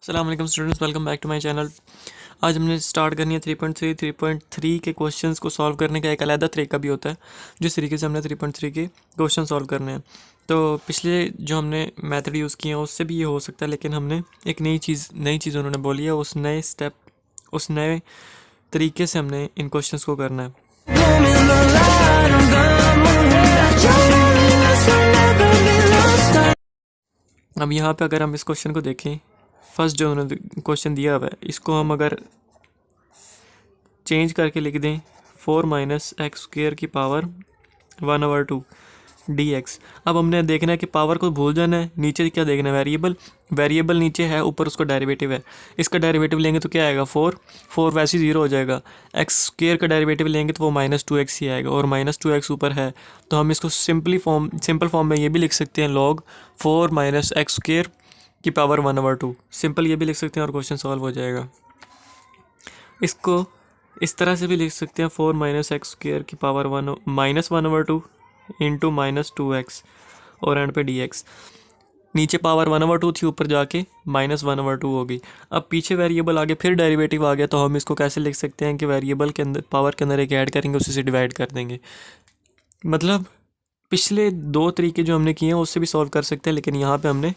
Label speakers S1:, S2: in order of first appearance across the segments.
S1: अस्सलाम वालेकुम students, welcome back to my channel. आज हमने स्टार्ट करनी है 3.3 के क्वेश्चंस को सॉल्व करने का एक अलग तरीका भी होता है, जिस तरीके से हमने 3.3 के क्वेश्चन सॉल्व करने हैं। तो पिछले जो हमने मेथड यूज़ किए हैं उससे भी ये हो सकता है, लेकिन हमने एक नई चीज़ उन्होंने बोली है, उस नए तरीके से हमने इन क्वेश्चंस को करना है। अब यहाँ पे अगर हम इस क्वेश्चन को देखें, फर्स्ट जो उन्होंने क्वेश्चन दिया हुआ है, इसको हम अगर चेंज करके लिख दें 4 - x² की पावर 1/2 dx। अब हमने देखना है कि पावर को भूल जाना है, नीचे क्या देखना है, वेरिएबल नीचे है, ऊपर उसका डेरिवेटिव है। इसका डेरिवेटिव लेंगे तो क्या आएगा, 4 वैसे ही 0 हो जाएगा। x² का डेरिवेटिव लेंगे तो वो -2x ही आएगा, और -2x ऊपर है तो हम इसको सिंपल फॉर्म में ये भी लिख सकते हैं, log 4 - x² की पावर 1/2। सिंपल ये भी लिख सकते हैं और क्वेश्चन सॉल्व हो जाएगा। इसको इस तरह से भी लिख सकते हैं, 4 - x² की पावर -1/2 इंटू -2x और एंड पे dx। नीचे पावर 1/2 थी, ऊपर जाके -1/2 हो गई। अब पीछे वेरिएबल आगे फिर डेरिवेटिव आ गया, तो हम इसको कैसे लिख सकते हैं कि वेरिएबल के अंदर पावर के अंदर एक ऐड करेंगे, उसी से डिवाइड कर देंगे। मतलब पिछले दो तरीके जो हमने किए हैं उससे भी सॉल्व कर सकते हैं, लेकिन यहाँ पे हमने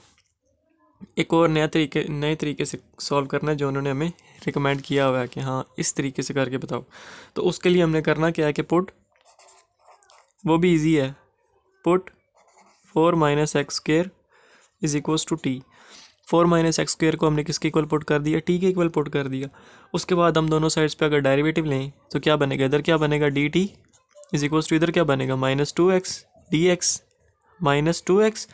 S1: एक और नए तरीके से सॉल्व करना है, जो उन्होंने हमें रिकमेंड किया हुआ है कि हाँ इस तरीके से करके बताओ। तो उसके लिए हमने करना क्या है कि पुट, वो भी इजी है, put 4 - x² is equals to t. 4 - x² को हमने किसके इक्वल पुट कर दिया, टी के इक्वल पुट कर दिया। उसके बाद हम दोनों साइड्स पे अगर डेरिवेटिव लें तो क्या बनेगा, इधर क्या बनेगा, d t is equals to, इधर क्या बनेगा, -2x dx। -2x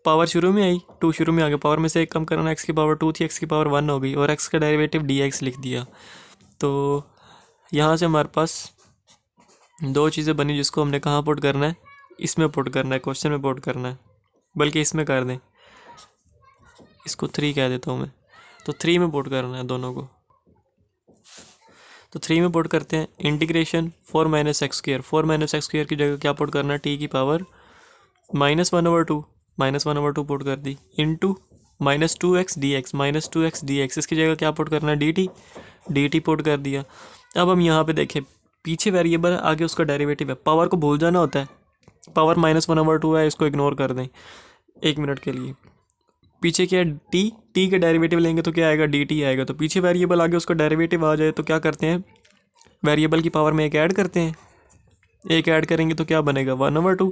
S1: पावर शुरू में आई, 2 शुरू में आ गया, पावर में से एक कम करना, x की पावर 2 थी, x की पावर 1 हो गई, और x का डेरिवेटिव dx लिख दिया। तो यहाँ से हमारे पास दो चीज़ें बनी, जिसको हमने कहाँ पुट करना है, इसमें पुट करना है, क्वेश्चन में पुट करना है, बल्कि इसमें कर दें, इसको 3 कह देता हूँ मैं। तो 3 में पुट करना है दोनों को। तो 3 में पुट करते हैं, इंटीग्रेशन 4 - x², 4 - x² की जगह क्या पुट करना है, टी की पावर -1/2, -1/2 पुट कर दी, into -2x dx, -2x dx इसकी जगह क्या पुट करना है, dt पुट कर दिया। अब हम यहाँ पे देखें, पीछे वेरिएबल आगे उसका डेरिवेटिव है, पावर को भूल जाना होता है, पावर -1/2 है, इसको इग्नोर कर दें 1 मिनट के लिए। पीछे क्या है, टी के डेरिवेटिव लेंगे तो क्या आएगा, dt आएगा। तो पीछे वेरिएबल आगे उसका डेरिवेटिव आ जाए तो क्या करते हैं, वेरिएबल की पावर में एक ऐड करते हैं, एक ऐड करेंगे तो क्या बनेगा, 1/2,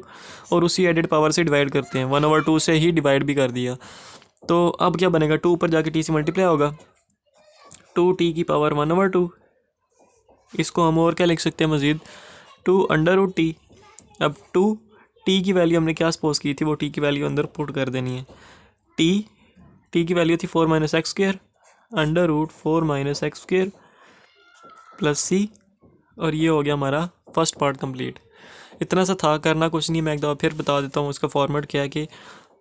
S1: और उसी एडेड पावर से डिवाइड करते हैं, 1/2 से ही डिवाइड भी कर दिया। तो अब क्या बनेगा, 2 ऊपर जाके टी से मल्टीप्लाई होगा, 2t की पावर 1/2। इसको हम और क्या लिख सकते हैं मज़ीद, 2√t। अब 2t की वैल्यू हमने क्या सपोज की थी, वो t की वैल्यू अंदर पुट कर देनी है। t की वैल्यू थी 4 - x² √4 - x² प्लस c, और ये हो गया हमारा फर्स्ट पार्ट कंप्लीट। इतना सा था, करना कुछ नहीं, मैं एक दफ़ा फिर बता देता हूँ। इसका फॉर्मेट क्या है कि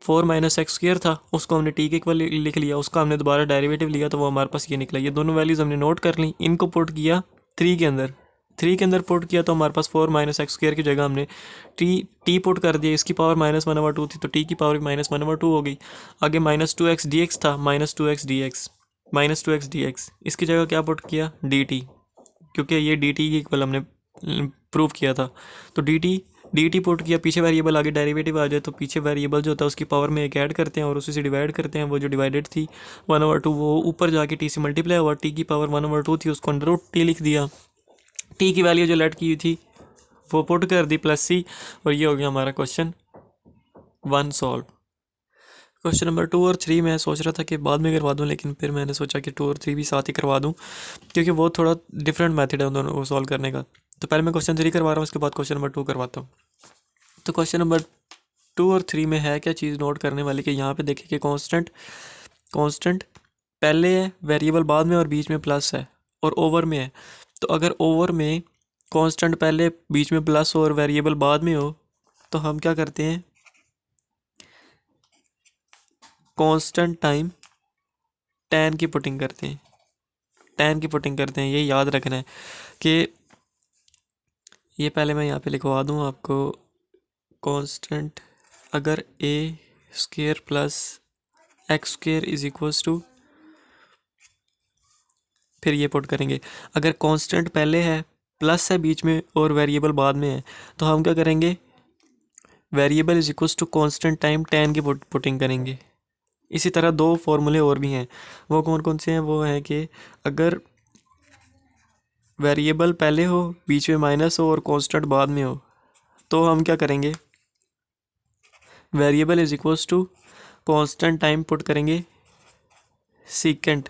S1: 4 - x² था, उसको हमने टी के इक्वल लिख लिया, उसका हमने दोबारा डेरिवेटिव लिया तो वो हमारे पास ये निकला। ये दोनों वैल्यूज़ हमने नोट कर ली, इनको पुट किया 3 के अंदर, 3 के अंदर पुट किया तो हमारे पास 4 - x² की जगह हमने टी पुट कर दिया। इसकी पावर -1/2 थी तो टी की पावर -1/2 हो गई। आगे -2x dx था, -2x dx इसकी जगह क्या पुट किया, dt, क्योंकि ये dt की इक्वल हमने प्रूव किया था। तो dt पुट किया, पीछे वेरिएबल आगे डेरिवेटिव आ जाए तो पीछे वेरिएबल जो होता है उसकी पावर में एक ऐड करते हैं और उसी से डिवाइड करते हैं। वो जो डिवाइडेड थी 1/2, वो ऊपर जाके t से मल्टीप्लाई हुआ, t की पावर 1/2 थी, उसको अंडर रूट t लिख दिया, t की वैल्यू जो लेट की हुई थी वो पुट कर दी प्लस c, और ये हो गया हमारा क्वेश्चन 1 सॉल्व। क्वेश्चन नंबर 2 और 3 मैं सोच रहा था कि बाद में करवा दूं, लेकिन फिर मैंने सोचा कि 2 और 3 भी साथ ही करवा दूं, क्योंकि वो थोड़ा डिफरेंट मेथड है उन दोनों को सॉल्व करने का। तो पहले मैं क्वेश्चन 3 करवा रहा हूँ, उसके बाद क्वेश्चन नंबर 2 करवाता हूँ। तो क्वेश्चन नंबर 2 और 3 में है क्या चीज़ नोट करने वाली, कि यहाँ पे देखिए कि कांस्टेंट पहले है, वेरिएबल बाद में, और बीच में प्लस है, और ओवर में है। तो अगर ओवर में कांस्टेंट पहले, बीच में प्लस और वेरिएबल बाद में हो, तो हम क्या करते हैं, कांस्टेंट टाइम tan की पुटिंग करते हैं, ये याद रखना है कि ये पहले मैं यहाँ पे लिखवा दूँ आपको, कांस्टेंट अगर a² plus x square is equals to, फिर ये पुट करेंगे। अगर कांस्टेंट पहले है, प्लस है बीच में और वेरिएबल बाद में है, तो हम क्या करेंगे, variable is equals to constant time tan की पुटिंग करेंगे। इसी तरह दो फॉर्मूले और भी हैं, वो कौन कौन से हैं, वो है कि अगर वेरिएबल पहले हो, बीच में माइनस हो और कांस्टेंट बाद में हो, तो हम क्या करेंगे, variable is equals to constant time put करेंगे सीकेंट,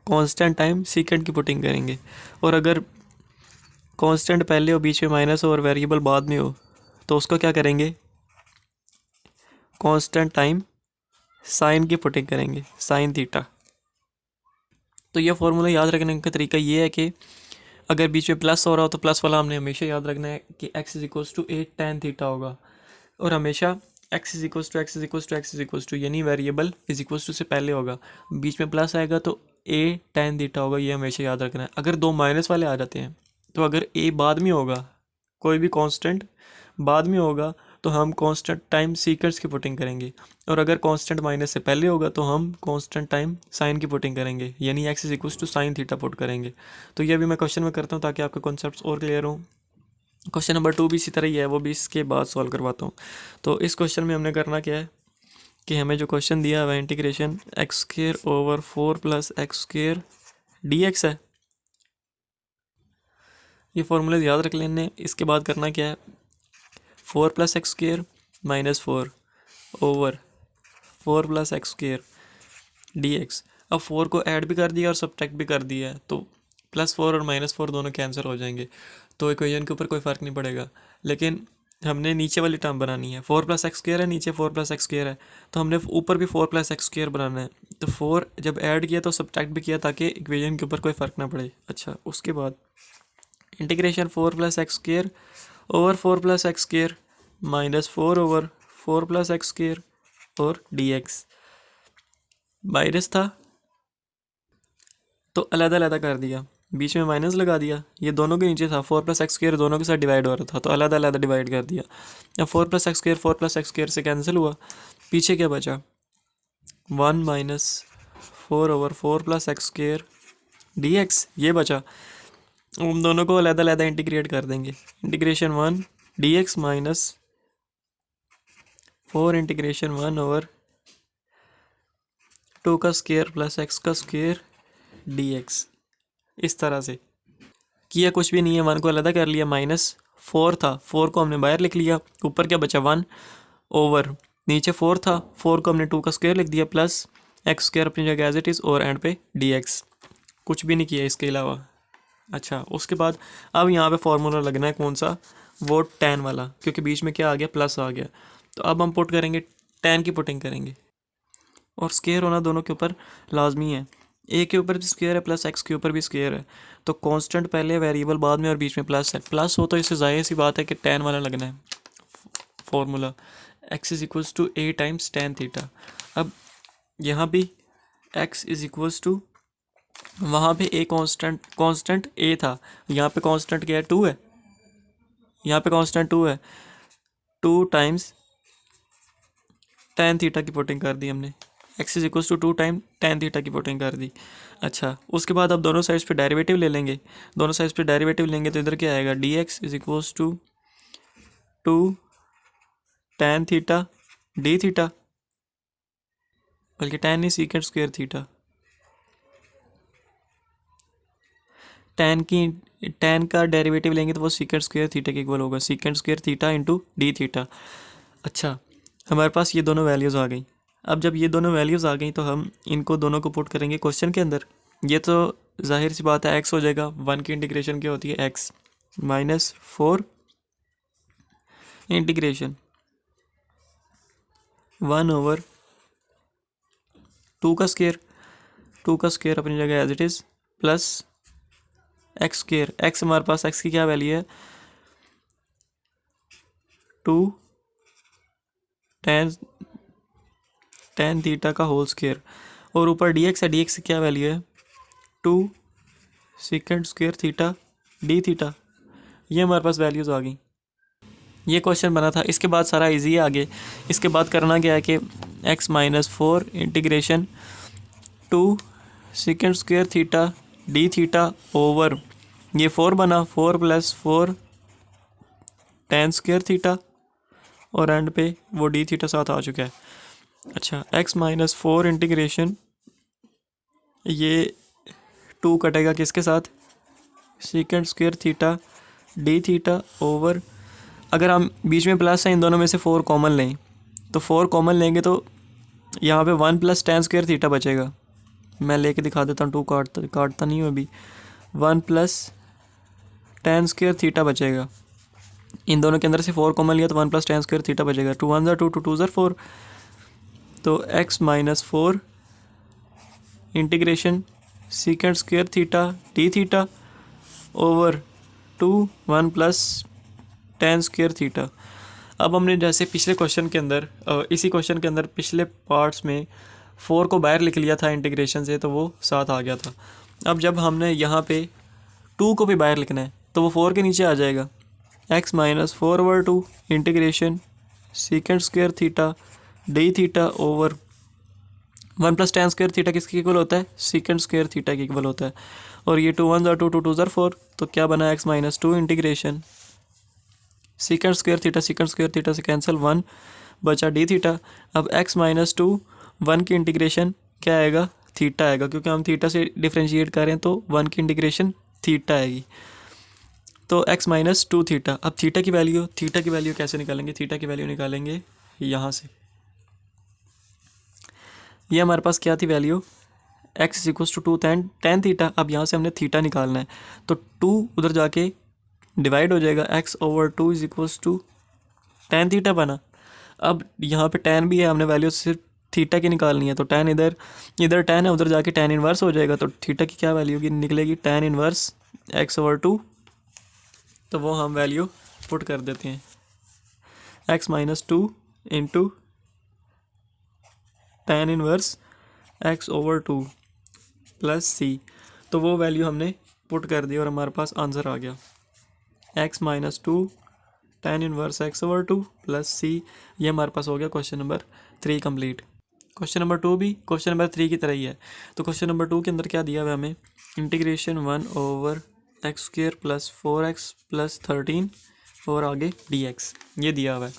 S1: कांस्टेंट टाइम सीकेंट की पुटिंग करेंगे। और अगर कांस्टेंट पहले हो, बीच में माइनस हो और वेरिएबल बाद में हो, तो उसको क्या करेंगे, कांस्टेंट टाइम साइन की पुटिंग करेंगे, साइन थीटा। तो ये फॉर्मूला याद रखने का तरीका ये है कि अगर बीच में प्लस हो रहा हो तो प्लस वाला हमने हमेशा याद रखना है कि x is equals to 8 tan theta होगा, और हमेशा x is equals to x is equals to x is equals to, यानी वेरिएबल इज इक्वल्स टू से पहले होगा, बीच में प्लस आएगा तो a tan थीटा होगा, ये हमेशा याद रखना है। अगर दो माइनस वाले आ जाते हैं, तो अगर a बाद में होगा, कोई भी कांस्टेंट बाद में होगा, तो हम कांस्टेंट टाइम सीक्वेंस की पुटिंग करेंगे, और अगर कांस्टेंट माइनस से पहले होगा तो हम कांस्टेंट टाइम साइन की पुटिंग करेंगे, यानी x is equals to sine theta put करेंगे। तो ये भी मैं क्वेश्चन में करता हूँ ताकि आपके कॉन्सेप्ट्स और क्लियर हों। क्वेश्चन नंबर 2 भी इसी तरह ही है, वो भी इसके बाद सॉल्व करवाता हूँ। तो इस क्वेश्चन में हमने करना क्या है कि हमें जो क्वेश्चन दिया हुआ है integration x square over 4 plus x square dx है। ये फॉर्मूले याद रख लेने। इसके बाद करना क्या है, 4 plus x square minus 4 over 4 plus x square dx। अब 4 को ऐड भी कर दिया और सब्ट्रैक्ट भी कर दिया है, तो +4 और -4 दोनों कैंसिल हो जाएंगे, तो इक्वेशन के ऊपर कोई फ़र्क नहीं पड़ेगा। लेकिन हमने नीचे वाली टर्म बनानी है, 4 प्लस एक्स स्क्वेयर है, नीचे 4 प्लस एक्स स्क्वेयर है, तो हमने ऊपर भी 4 प्लस एक्स स्क्वेयर बनाना है। तो 4 जब ऐड किया तो सब्ट्रैक्ट भी किया ताकि इक्वेशन के ऊपर कोई फ़र्क ना पड़े। अच्छा, उसके बाद integration 4 plus x square over 4 plus x square -4 over 4 plus x square और dx। माइनस था तो अलग-अलग कर दिया, बीच में माइनस लगा दिया, ये दोनों के नीचे था, 4 प्लस एक्स स्क्वेयर दोनों के साथ डिवाइड हो रहा था, तो अलग-अलग डिवाइड कर दिया। अब 4 प्लस एक्स स्क्वेयर से कैंसिल हुआ, पीछे क्या बचा, 1 minus 4 over 4 plus x square dx, ये बचा। हम दोनों को अलग-अलग इंटीग्रेट कर देंगे, integration 1 dx minus 4 integration 1 over 2 का स्क्वेयर प्लस एक्स का स्क्वेयर dx। इस तरह से किया, कुछ भी नहीं है, 1 को अलग कर लिया, -4 था, 4 को हमने बाहर लिख लिया, ऊपर क्या बचा 1 ओवर, नीचे 4 था, 4 को हमने 2 का स्क्वायर लिख दिया प्लस एक्स स्क्वायर अपनी जगह एज इट इज़, और एंड पे dx। कुछ भी नहीं किया इसके अलावा। अच्छा, उसके बाद अब यहाँ पे फॉर्मूला लगना है कौन सा, वो tan वाला, क्योंकि बीच में क्या आ गया, प्लस आ गया। तो अब हम पुट करेंगे, tan की पुटिंग करेंगे, और स्क्वायर होना दोनों के ऊपर लाजमी है, ए के ऊपर भी स्क्वायर है प्लस एक्स के ऊपर भी स्क्वायर है, तो कांस्टेंट पहले, वेरिएबल बाद में, और बीच में प्लस है। प्लस हो तो इससे जाहिर सी बात है कि tan वाला लगना है formula, x is equals to a times tan theta. अब यहाँ भी x इज इक्वल्स टू, वहाँ पे a कांस्टेंट a था, यहाँ पे कांस्टेंट क्या है, 2 है, यहाँ पे कांस्टेंट 2 है, 2 टाइम्स tan थीटा की पुटिंग कर दी हमने, x is equals to 2 time tan theta की पुटिंग कर दी। अच्छा, उसके बाद अब दोनों साइड्स पे डेरिवेटिव ले लेंगे, दोनों साइड्स पे डेरिवेटिव लेंगे तो इधर क्या आएगा, dx is equals to 2 tan theta d theta, बल्कि tan नहीं, सीकेंट स्क्वायर थीटा, tan का डेरिवेटिव लेंगे तो वो सीकेंट स्क्वायर थीटा के इक्वल होगा, secant square theta into d theta. अच्छा, हमारे पास ये दोनों वैल्यूज़ आ गई। अब जब ये दोनों वैल्यूज़ आ गई तो हम इनको दोनों को पुट करेंगे क्वेश्चन के अंदर। ये तो जाहिर सी बात है, x हो जाएगा, 1 की इंटीग्रेशन क्या होती है, x -4 इंटीग्रेशन 1 ओवर 2 का स्क्वायर अपनी जगह as it is, plus x square, x हमारे पास x की क्या वैल्यू है, 2 tan थीटा का होल स्क्वायर, और ऊपर dx है, dx की क्या वैल्यू है, 2 secant square theta d theta. ये हमारे पास वैल्यूज़ आ गई। ये क्वेश्चन बना था। इसके बाद सारा इजी है आगे। इसके बाद करना क्या है कि x minus 4 integration 2 second square theta d theta over ये 4 बना 4 प्लस 4 tan स्क्वायर थीटा और एंड पे वो डी थीटा साथ आ चुका है। अच्छा x माइनस 4 इंटीग्रेशन ये 2 कटेगा किसके साथ, second square theta d theta over, अगर हम बीच में प्लस है इन दोनों में से 4 कॉमन लें तो 4 कॉमन लेंगे तो यहाँ पे 1 प्लस tan स्क्वायर थीटा बचेगा। मैं लेके दिखा देता हूँ, 2 काटता नहीं हूँ अभी। 1 प्लस tan स्क्वायर थीटा बचेगा। इन दोनों के अंदर से 4 कॉमन लिया तो 1 प्लस tan स्क्वायर थीटा बचेगा। 2 1 ज़ा 2 2 2 ज़ा 4, तो x minus 4 integration second square theta d theta over 2 1 plus tan square theta. अब हमने जैसे पिछले क्वेश्चन के अंदर इसी क्वेश्चन के अंदर पिछले पार्ट्स में 4 को बाहर लिख लिया था इंटीग्रेशन से, तो वो साथ आ गया था। अब जब हमने यहाँ पे 2 को भी बाहर लिखना है तो वो 4 के नीचे आ जाएगा। x minus 4 over 2 integration second square theta d theta over 1 plus tan square theta किसके इक्वल होता है, सेकेंड स्क्वायर थीटा के इक्वल होता है। और ये 2 1 ज़ा 2 2 2 ज़ा 4, तो क्या बना x minus 2 integration second square theta से कैंसिल 1 बचा डी थीटा। अब x माइनस 2 1 की इंटीग्रेशन क्या आएगा, थीटा आएगा, क्योंकि हम थीटा से डिफ्रेंशिएट करें तो 1 की इंटीग्रेशन थीटा आएगी। तो x माइनस 2 थीटा। अब थीटा की वैल्यू कैसे निकालेंगे, थीटा की वैल्यू निकालेंगे यहाँ से। ये हमारे पास क्या थी value, x is equal to 2 tan theta. अब यहाँ से हमने थीटा निकालना है तो 2 उधर जाके डिवाइड हो जाएगा, x over 2 is equal to tan theta बना। अब यहाँ पे tan भी है, हमने वैल्यू सिर्फ थीटा की निकालनी है, तो tan इधर tan है, उधर जाके tan इनवर्स हो जाएगा। तो थीटा की क्या वैल्यू की निकलेगी, tan इनवर्स x ओवर 2, तो वो हम वैल्यू पुट कर देते हैं, x minus 2 into tan inverse x over 2 plus c. तो वो वैल्यू हमने पुट कर दी और हमारे पास आंसर आ गया, x minus 2 tan inverse x over 2 plus c. ये हमारे पास हो गया question number 3 complete. Question number 2 भी क्वेश्चन नंबर 3 की तरह ही है। तो क्वेश्चन नंबर 2 के अंदर क्या दिया हुआ है हमें, integration 1 over x square plus 4x plus 13 और आगे dx ये दिया हुआ है।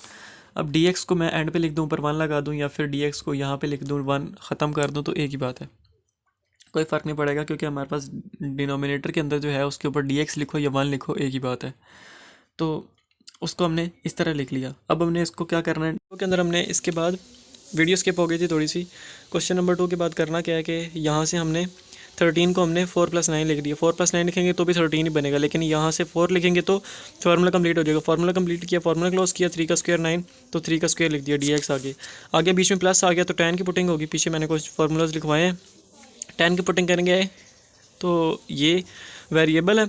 S1: अब dx को मैं एंड पे लिख दूँ, ऊपर 1 लगा दूँ, या फिर dx को यहाँ पे लिख दूँ 1 ख़त्म कर दूँ, तो एक ही बात है, कोई फ़र्क नहीं पड़ेगा, क्योंकि हमारे पास डिनोमिनेटर के अंदर जो है उसके ऊपर dx लिखो या 1 लिखो एक ही बात है। तो उसको हमने इस तरह लिख लिया। अब हमने इसको क्या करना है, के अंदर हमने इसके बाद वीडियो स्किप हो गई थी थोड़ी सी। क्वेश्चन नंबर 2 के बाद करना क्या है कि यहाँ से हमने 13 को हमने 4 + 9 लिख दिया। 4 + 9 लिखेंगे तो भी 13 ही बनेगा, लेकिन यहाँ से 4 लिखेंगे तो फार्मूला कंप्लीट हो जाएगा। फार्मूला कंप्लीट किया, फार्मूला क्लोज किया, 3 का स्क्वायर 9, तो 3 का स्क्वायर लिख दिया, dx आगे बीच में प्लस आ गया तो tan की पुटिंग होगी। पीछे मैंने कुछ फार्मूलाज लिखवाए हैं, tan की पुटिंग करेंगे तो ये वेरिएबल है,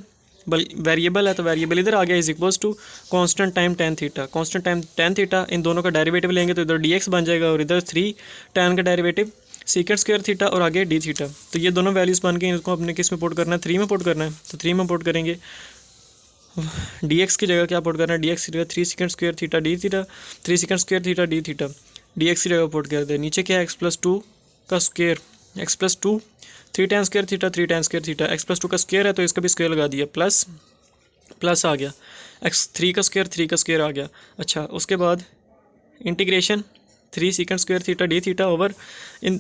S1: वेरिएबल है तो वेरिएबल इधर आ गया, is equals to constant time tan theta. Constant time tan theta, इन दोनों का डेरिवेटिव लेंगे तो इधर dx बन जाएगा और इधर 3 tan का डेरिवेटिव सेकेंड स्क्वायर थीटा और आगे d थीटा। तो ये दोनों वैल्यूज़ बन गई, इसको अपने किस में पुट करना है, 3 में पुट करना है। तो 3 में पुट करेंगे, dx की जगह क्या पुट करना है, dx की जगह 3 second square theta d theta, 3 second square theta d theta, dx की जगह पुट कर दे। नीचे क्या है, x+2 का square, x+2 3 tan square theta, 3 tan square theta, x+2 का स्क्वायर है तो इसका भी स्क्वायर लगा दिया, प्लस आ गया, x3 का स्क्वायर आ गया। अच्छा, उसके बाद integration 3 second square theta d theta over in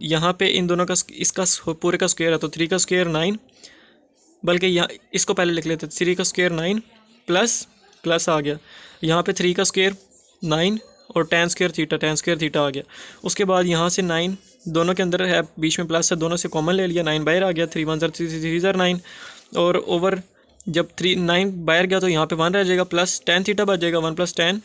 S1: यहाँ पे इन दोनों का इसका पूरे का स्क्वायर है तो 3 का स्क्वायर 9, बल्कि यहाँ इसको पहले लिख लेते, 3 का स्क्वायर 9 प्लस आ गया, यहाँ पे 3 का स्क्वायर 9 और tan स्क्वायर थीटा आ गया। उसके बाद यहाँ से 9 दोनों के अंदर है, बीच में प्लस है, दोनों से कॉमन ले लिया, 9 बाहर आ गया, 3 1 3 9 और ओवर जब 9 बाहर गया तो यहाँ पे 1 रह जाएगा, प्लस tan थीटा बच जाएगा, 1 + tan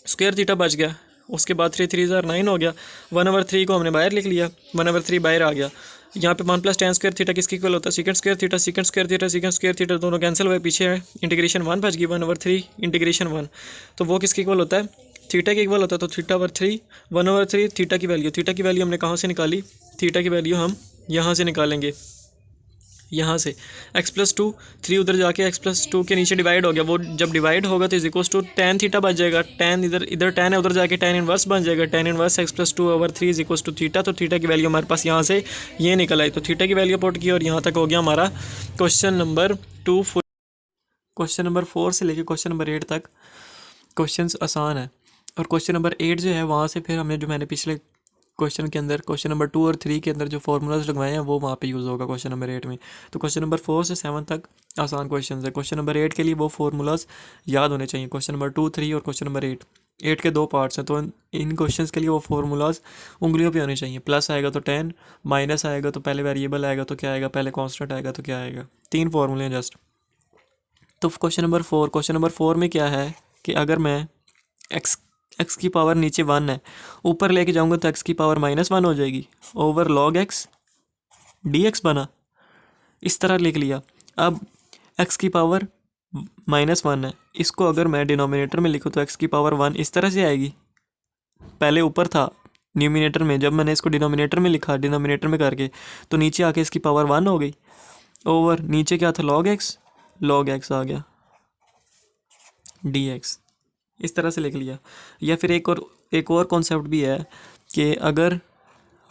S1: स्क्वायर थीटा बच गया। उसके बाद 3 3 9 हो गया, 1/3 को हमने बाहर लिख लिया, 1/3 बाहर आ गया। यहाँ पे 1 + tan स्क्वायर थीटा किसकी इक्वल होता है, सेकेंड स्क्वायर थीटा दोनों कैंसिल हुए, पीछे है इंटीग्रेशन 1 बच गई, 1/3 इंटीग्रेशन 1, तो वो किसकी इक्वल होता है, थीटा के इक्वल होता है। तो θ/3 1/3 थीटा की वैल्यू हमने कहाँ से निकाली, थीटा की वैल्यू हम यहाँ से निकालेंगे, यहाँ से x+2, 3 उधर जाके x+2 के नीचे डिवाइड हो गया, वो जब डिवाइड होगा तो is equal to tan theta बच जाएगा, tan इधर tan है, उधर जाके tan इनवर्स बन जाएगा, tan inverse x+2/3 is equal to theta. तो थीटा की वैल्यू हमारे पास यहाँ से ये निकल आई, तो थीटा की वैल्यू पुट की और यहाँ तक हो गया हमारा क्वेश्चन नंबर 2। क्वेश्चन नंबर 4 से लेके क्वेश्चन नंबर 8 तक क्वेश्चंस आसान है, और क्वेश्चन नंबर 8 जो है वहाँ से फिर हमें जो मैंने पिछले क्वेश्चन के अंदर क्वेश्चन नंबर 2 और 3 के अंदर जो फार्मूलाज लगवाए हैं वो वहाँ पे यूज़ होगा क्वेश्चन नंबर 8 में। तो क्वेश्चन नंबर 4 से 7 तक आसान क्वेश्चन है, क्वेश्चन नंबर 8 के लिए वो फार्मूलाज याद होने चाहिए। क्वेश्चन नंबर 2, 3 और क्वेश्चन नंबर 8 के 2 पार्ट्स हैं, तो इन क्वेश्चंस के लिए वो फार्मूलाज उंगलियों पे होने चाहिए। प्लस आएगा तो 10, माइनस आएगा तो पहले वेरिएबल आएगा तो क्या आएगा, पहले कांस्टेंट आएगा तो क्या आएगा। 3 फार्मूले हैं जस्ट। तो क्वेश्चन नंबर 4 में क्या है कि अगर मैं एक्स की पावर नीचे 1 है, ऊपर लेके जाऊंगा तो एक्स की पावर -1 हो जाएगी, ओवर log x dx बना, इस तरह लिख लिया। अब एक्स की पावर -1 है, इसको अगर मैं डिनोमिनेटर में लिखूँ तो एक्स की पावर 1 इस तरह से आएगी। पहले ऊपर था न्यूमिनेटर में, जब मैंने इसको डिनोमिनेटर में लिखा, डिनोमिनेटर में करके, तो नीचे आके इसकी पावर 1 हो गई, ओवर नीचे क्या था log x आ गया dx, इस तरह से लिख लिया। या फिर एक और कॉन्सेप्ट भी है कि अगर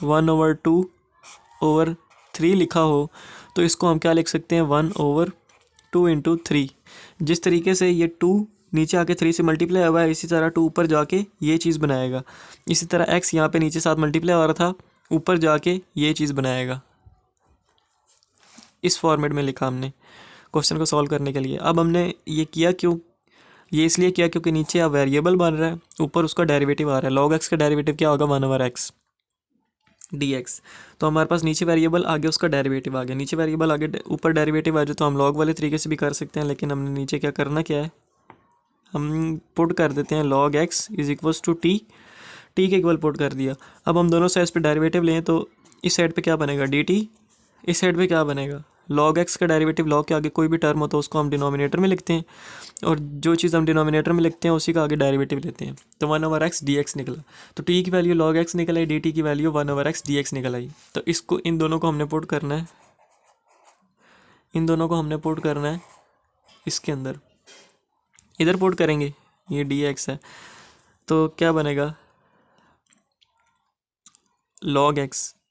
S1: 1/2/3 लिखा हो तो इसको हम क्या लिख सकते हैं, 1/2 × 3। जिस तरीके से ये 2 नीचे आके 3 से मल्टीप्लाई हुआ है, इसी तरह 2 ऊपर जाके ये चीज़ बनाएगा। इसी तरह x यहाँ पे नीचे साथ मल्टीप्लाई हो रहा था, ऊपर जाके ये चीज़ बनाएगा। इस फॉर्मेट में लिखा हमने क्वेश्चन को सॉल्व करने के लिए। अब हमने ये किया क्यों, ये इसलिए किया क्योंकि नीचे अब वेरिएबल बन रहा है, ऊपर उसका डेरिवेटिव आ रहा है। log x का डेरिवेटिव क्या होगा, 1/x dx। तो हमारे पास नीचे वेरिएबल आगे उसका डेरिवेटिव आ गया, नीचे वेरिएबल आगे ऊपर डेरिवेटिव आ जाए तो हम log वाले तरीके से भी कर सकते हैं, लेकिन हमने नीचे क्या है, हम पुट कर देते हैं log x is equals to t के इक्वल पुट कर दिया। अब हम दोनों साइड पे डेरिवेटिव लें तो इस साइड पे क्या बनेगा dt, इस साइड पे क्या बनेगा log x का डेरिवेटिव। log के आगे कोई भी टर्म हो तो उसको हम डिनोमिनेटर में लिखते हैं, और जो चीज़ हम डिनोमिनेटर में लिखते हैं उसी का आगे डेरिवेटिव लेते हैं। तो 1/x dx निकला, तो t की वैल्यू log x निकल आई, dt की वैल्यू 1/x dx निकल आई। तो इन दोनों को हमने पुट करना है, इसके अंदर, इधर पुट करेंगे, ये dx है तो क्या बनेगा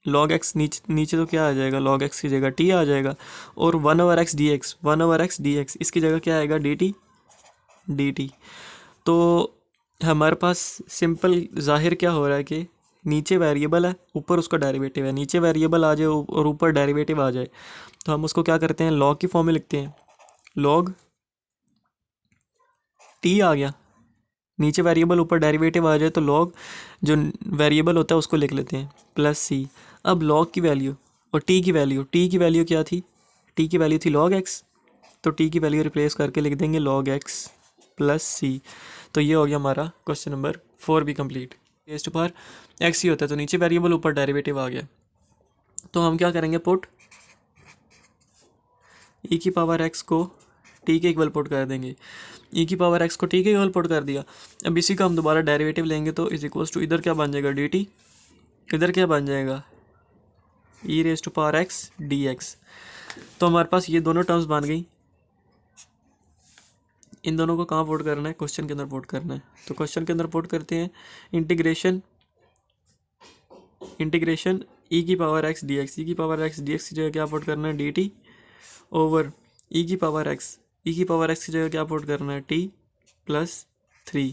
S1: log x नीचे तो क्या आ जाएगा, log x की जगह t आ जाएगा, और 1/x dx इसकी जगह क्या आएगा, dt। तो हमारे पास सिंपल ज़ाहिर क्या हो रहा है कि नीचे वेरिएबल है, ऊपर उसका डेरिवेटिव है। नीचे वेरिएबल आ जाए और ऊपर डेरिवेटिव आ जाए तो हम उसको क्या करते हैं, log की फॉर्म में लिखते हैं। log t आ गया, नीचे वेरिएबल ऊपर डेरिवेटिव आ जाए तो log जो वेरिएबल होता है उसको लिख लेते हैं प्लस c। अब log की वैल्यू और t की वैल्यू क्या थी, t की वैल्यू थी log x, तो t की वैल्यू रिप्लेस करके लिख देंगे log x प्लस c। तो ये हो गया हमारा क्वेश्चन नंबर 4 भी complete. Raised to power x ही होता है तो नीचे वेरिएबल ऊपर डेरिवेटिव आ गया, तो हम क्या करेंगे, पुट e की पावर x को t के इक्वल पुट कर देंगे। e की पावर x को t के इक्वल पुट कर दिया। अब इसी का हम दोबारा डेरिवेटिव लेंगे तो इज इक्वल्स टू इधर क्या बन जाएगा dt, इधर क्या बन जाएगा e⁻x dx। तो हमारे पास ये दोनों टर्म्स बन गई। इन दोनों को कहाँ पुट करना है, क्वेश्चन के अंदर पुट करना है। तो क्वेश्चन के अंदर पुट करते हैं इंटीग्रेशन e की पावर x dx, की जगह क्या पुट करना है, dt ओवर e की पावर x की जगह क्या पुट करना है, t प्लस 3।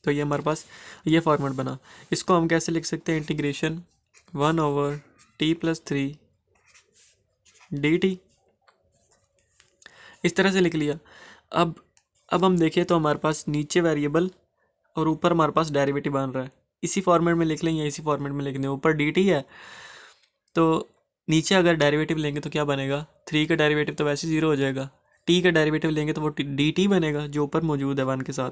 S1: तो ये हमारे पास ये फॉर्मेट बना। इसको हम कैसे लिख सकते हैं, इंटीग्रेशन 1/t प्लस 3 dt, इस तरह से लिख लिया। अब हम देखें तो हमारे पास नीचे वेरिएबल और ऊपर हमारे पास डेरिवेटिव बन रहा है। इसी फॉर्मेट में लिख लें या इसी फॉर्मेट में लिख दें, ऊपर dt है तो नीचे अगर डेरिवेटिव लेंगे तो क्या बनेगा, 3 का डेरिवेटिव तो वैसे 0 हो जाएगा, t का डेरिवेटिव लेंगे तो वो dt बनेगा जो ऊपर मौजूद है 1 के साथ।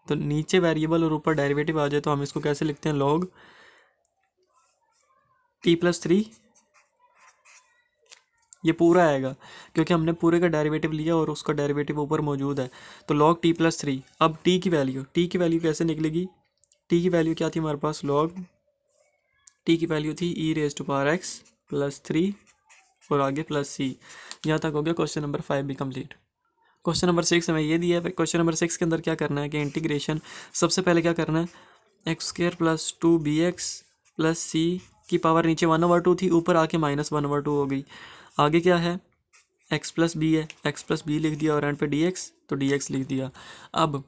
S1: तो नीचे वेरिएबल और ऊपर डेरिवेटिव आ जाए तो हम इसको कैसे लिखते हैं, log t प्लस 3, ये पूरा आएगा क्योंकि हमने पूरे का डेरिवेटिव लिया और उसका डेरिवेटिव ऊपर मौजूद है। तो log t प्लस 3। अब t की वैल्यू कैसे निकलेगी, t की वैल्यू क्या थी हमारे पास, log t की वैल्यू थी e⁻x प्लस 3 और आगे प्लस सी। यहाँ तक हो गया क्वेश्चन नंबर 5 भी कंप्लीट। क्वेश्चन नंबर 6 हमें ये दिया है। क्वेश्चन नंबर 6 के अंदर क्या करना है कि इंटीग्रेशन, सबसे पहले क्या करना है, x square plus 2bx plus c की पावर नीचे 1/2 थी, ऊपर आके -1/2 हो गई। आगे क्या है, x प्लस बी है, x प्लस बी लिख दिया और एंड पे dx, तो dx लिख दिया। अब